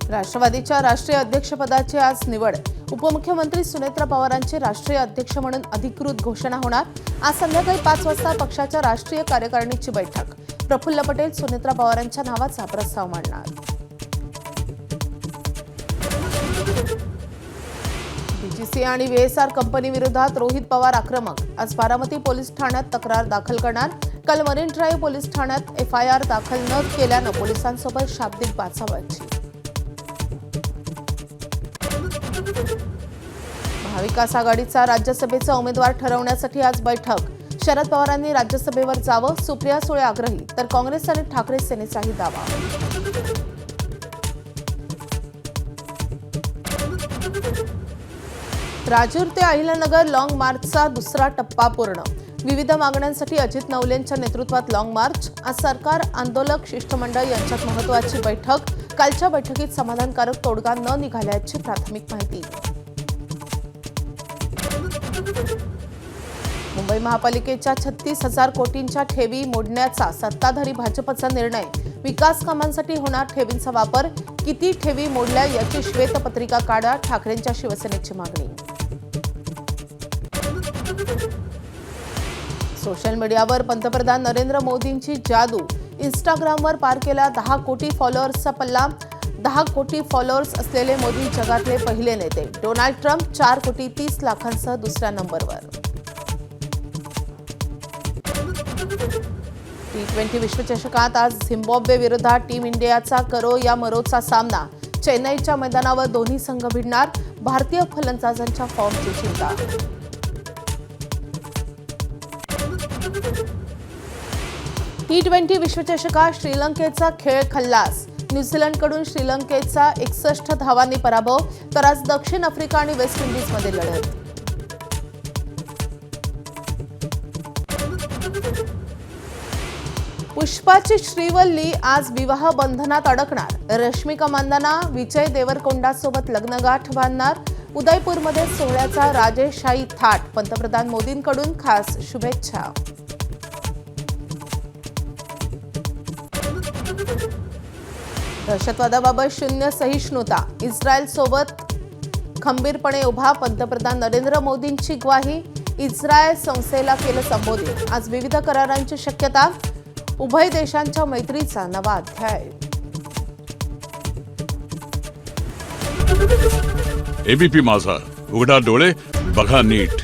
राष्ट्रवादीच्या राष्ट्रीय अध्यक्षपदाची आज निवड. उपमुख्यमंत्री सुनेत्रा पवारांची राष्ट्रीय अध्यक्ष म्हणून अधिकृत घोषणा होणार. आज संध्याकाळी 5 वाजता पक्षाच्या राष्ट्रीय कार्यकारिणीची बैठक. प्रफुल्ल पटेल सुनेत्रा पवारांच्या नावाचा प्रस्ताव मांडणार. डीजीसी आणि व्हीएसआर कंपनी विरोधात रोहित पवार आक्रमक. आज बारामती पोलीस ठाण्यात तक्रार दाखल करणार. काल मरीन ड्राईव्ह पोलीस ठाण्यात एफआयआर दाखल न केल्यानं पोलिसांसोबत शाब्दिक बाचाबाची. महाविकास आघाडीचा राज्यसभेचा उमेदवार ठरवण्यासाठी आज बैठक. शरद पवारांनी राज्यसभेवर जावं, सुप्रिया सुळे आग्रही, तर काँग्रेस आणि ठाकरे सेनेचाही दावा. राजूर ते अहिल्यानगर लाँग मार्चचा दुसरा टप्पा पूर्ण. विविध मागण्यांसाठी अजित नवलेंच्या नेतृत्वात लाँग मार्च. आज सरकार आंदोलक शिष्टमंडळ यांच्यात महत्त्वाची बैठक. कालच्या बैठकीत समाधानकारक तोडगा न निघाल्याची प्राथमिक माहिती. मुंबई महापालिकेच्या 36,000 कोटींच्या ठेवी मोडण्याचा सत्ताधारी भाजपचा निर्णय. विकास कामांसाठी होणार ठेवींचा वापर. किती ठेवी मोडल्या याची श्वेतपत्रिका काढा, ठाकरेंच्या शिवसेनेची मागणी. सोशल मीडियावर पंतप्रधान नरेंद्र मोदींची जादू. इंस्टाग्रामवर पार केला 10 कोटी फॉलोअर्सचा पल्ला. 10 कोटी फॉलोअर्स असलेले मोदी जगातले पहिले नेते. डोनाल्ड ट्रम्प 4 कोटी 30 लाखांसह दुसऱ्या नंबरवर. T20 विश्वचषकात आज झिम्बाब्वे विरोधात टीम इंडियाचा करो या मरोचा सामना. चेन्नईच्या मैदानावर दोन्ही संघ भिडणार. भारतीय फलंदाजांच्या फॉर्मची चिंता. T20 विश्वचषकात श्रीलंकेचा खेळ खल्लास. न्यूझीलंडकडून श्रीलंकेचा 61 धावांनी पराभव. तर आज दक्षिण आफ्रिका आणि वेस्ट इंडिजमध्ये लढत. पुष्पाची श्रीवल्ली आज विवाह बंधनात अडकणार. रश्मिका मंदाना विजय देवरकोंडासोबत लग्नगाठ बांधणार. उदयपूरमध्ये सोहळ्याचा राजेशाही थाट. पंतप्रधान मोदींकडून खास शुभेच्छा. दहशतवादाबाबत शून्य सहिष्णुता. इस्रायलसोबत खंबीरपणे उभा. पंतप्रधान नरेंद्र मोदींची ग्वाही. इस्रायल संस्थेला केलं संबोधित. आज विविध करारांची शक्यता. उभय देशांच्या मैत्रीचा नवा अध्याय. एबीपी माझा, उघडा डोळे बघा नीट.